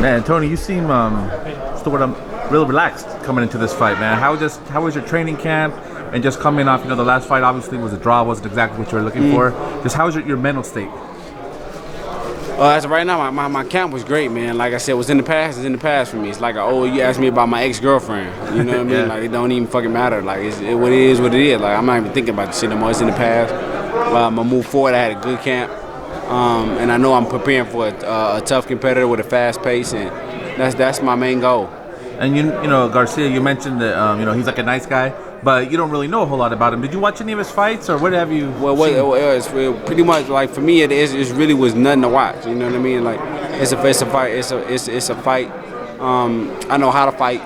Man, Tony, you seem sort of real relaxed coming into this fight, man. How was your training camp? And just coming off, the last fight obviously was a draw, wasn't exactly what you were looking for. Just how was your mental state? As of right now, my camp was great, man. Like I said, what's in the past is in the past for me. It's like, you asked me about my ex-girlfriend. You know what I mean? Yeah. Like, it don't even fucking matter. Like, what it is, what it is. Like, I'm not even thinking about the shit no more. It's in the past. I'm going to move forward. I had a good camp. And I know I'm preparing for a tough competitor with a fast pace, and that's my main goal. And you know Garcia, you mentioned that he's like a nice guy, but you don't really know a whole lot about him. Did you watch any of his fights, or what have you? Well, it's pretty much like for me, it really was nothing to watch. You know what I mean? Like it's a fight. It's a fight. I know how to fight.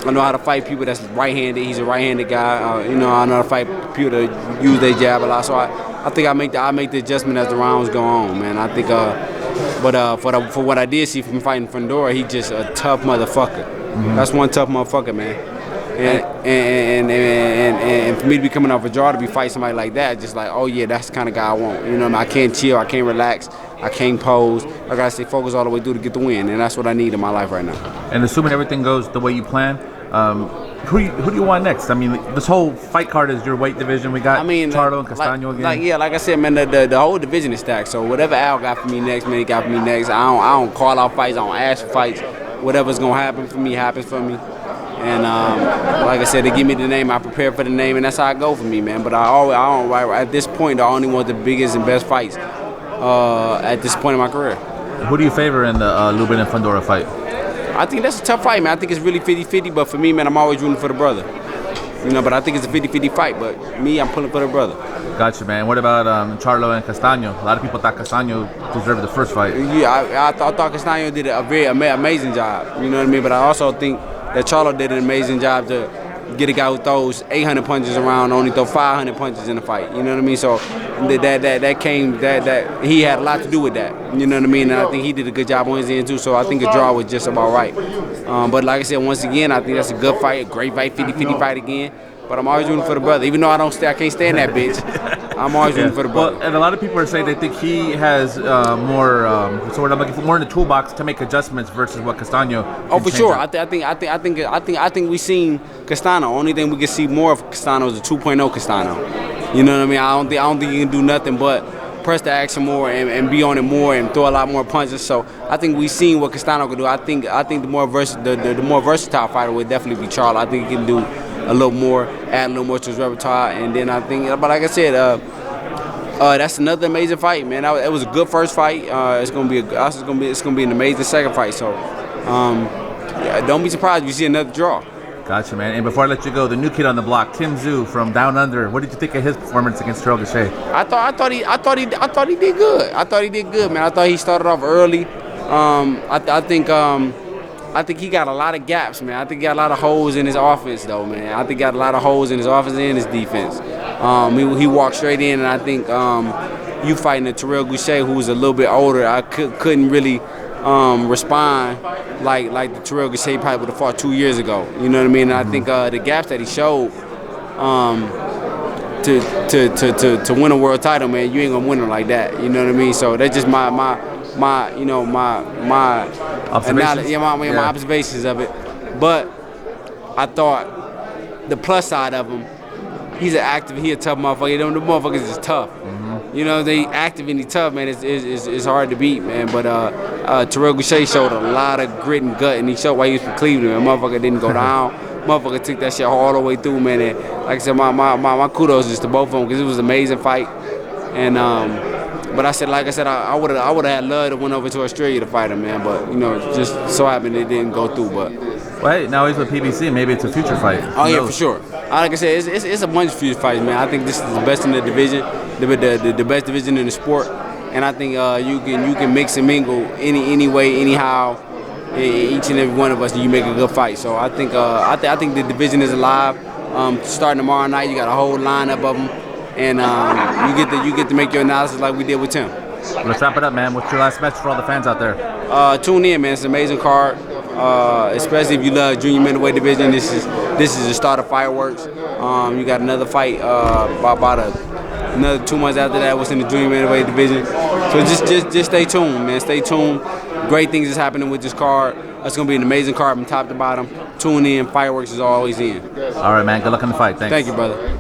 I know how to fight people that's right-handed. He's a right-handed guy. I know how to fight people that use their jab a lot. So I think I make the adjustment as the rounds go on, man. I think, for what I did see from fighting Fundora, he's just a tough motherfucker. Mm-hmm. That's one tough motherfucker, man. And for me to be coming off a draw to be fighting somebody like that, just like, oh yeah, that's the kind of guy I want. You know what I mean? I can't chill, I can't relax, I can't pose. I gotta stay focused all the way through to get the win, and that's what I need in my life right now. And assuming everything goes the way you plan, who do you want next? I mean, this whole fight card is your weight division. We got Charlo and Castano again. Like I said, man, the whole division is stacked. So whatever Al got for me next, man, he got for me next. I don't call out fights, I don't ask for fights. Whatever's gonna happen for me happens for me. And like I said, they give me the name, I prepare for the name, and that's how I go for me, man. But at this point, I only want the biggest and best fights at this point in my career. Who do you favor in the Lubin and Fundora fight? I think that's a tough fight, man. I think it's really 50-50, but for me, man, I'm always rooting for the brother. But I think it's a 50-50 fight, but me, I'm pulling for the brother. Gotcha, man. What about Charlo and Castano? A lot of people thought Castano deserved the first fight. Yeah, I thought Castano did a very amazing job, you know what I mean? But I also think that Charlo did an amazing job to get a guy who throws 800 punches around, only throw 500 punches in the fight. You know what I mean? So that he had a lot to do with that. You know what I mean? And I think he did a good job on his end too. So I think a draw was just about right. But like I said, once again, I think that's a good fight, a great fight, 50-50 fight again. But I'm always rooting for the brother, even though I can't stand that bitch. I'm always rooting for the brother. Well, and a lot of people are saying they think he has more, so what I'm looking for, more in the toolbox to make adjustments versus what Castano. Oh, for sure. I think we seen Castano. Only thing we can see more of Castano is a 2.0 Castano. You know what I mean? I don't think you can do nothing but press the action more and be on it more and throw a lot more punches. So I think we've seen what Castano can do. I think the more versatile fighter would definitely be Charlo. I think he can do a little more, add a little more to his repertoire, and then I think, but like I said, that's another amazing fight, man. It was a good first fight. It's gonna be an amazing second fight. So, don't be surprised if you see another draw. Gotcha, man. And before I let you go, the new kid on the block, Tszyu from Down Under. What did you think of his performance against Sergio Garcia? I thought he did good. I thought he did good, man. I thought he started off early. I think he got a lot of gaps, man. I think he got a lot of holes in his offense, though, man. I think he got a lot of holes in his offense and his defense. He walked straight in, and I think you fighting a Sergio Garcia who's a little bit older, I couldn't really respond like the Sergio Garcia probably would have fought 2 years ago. You know what I mean? And I think the gaps that he showed to win a world title, man, you ain't gonna win it like that. You know what I mean? So that's just my observations? My observations of it. But I thought the plus side of him, he's a tough motherfucker. The motherfuckers is tough. Mm-hmm. You know, they active and he tough, man. It's hard to beat, man. But Sergio Garcia showed a lot of grit and gut, and he showed why he was from Cleveland. And motherfucker didn't go down. Motherfucker took that shit all the way through, man. And like I said, my kudos is to both of them because it was an amazing fight. And but like I said, I would have had love to went over to Australia to fight him, man. But just so happened it didn't go through. But well, hey, now he's with PBC. Maybe it's a future fight. Oh yeah, for sure. Like I said, it's a bunch of future fights, man. I think this is the best in the division, the best division in the sport. And I think you can mix and mingle any way, anyhow. Each and every one of us, you make a good fight. So I think the division is alive. Starting tomorrow night, you got a whole lineup of them. And you get to make your analysis like we did with Tim. Let's wrap it up, man. What's your last message for all the fans out there? Tune in, man. It's an amazing card, especially if you love junior middleweight division. This is the start of fireworks. You got another fight about another 2 months after that. What's in the junior middleweight division? So just stay tuned, man. Stay tuned. Great things is happening with this card. It's gonna be an amazing card from top to bottom. Tune in. Fireworks is always in. All right, man. Good luck in the fight. Thanks. Thank you, brother.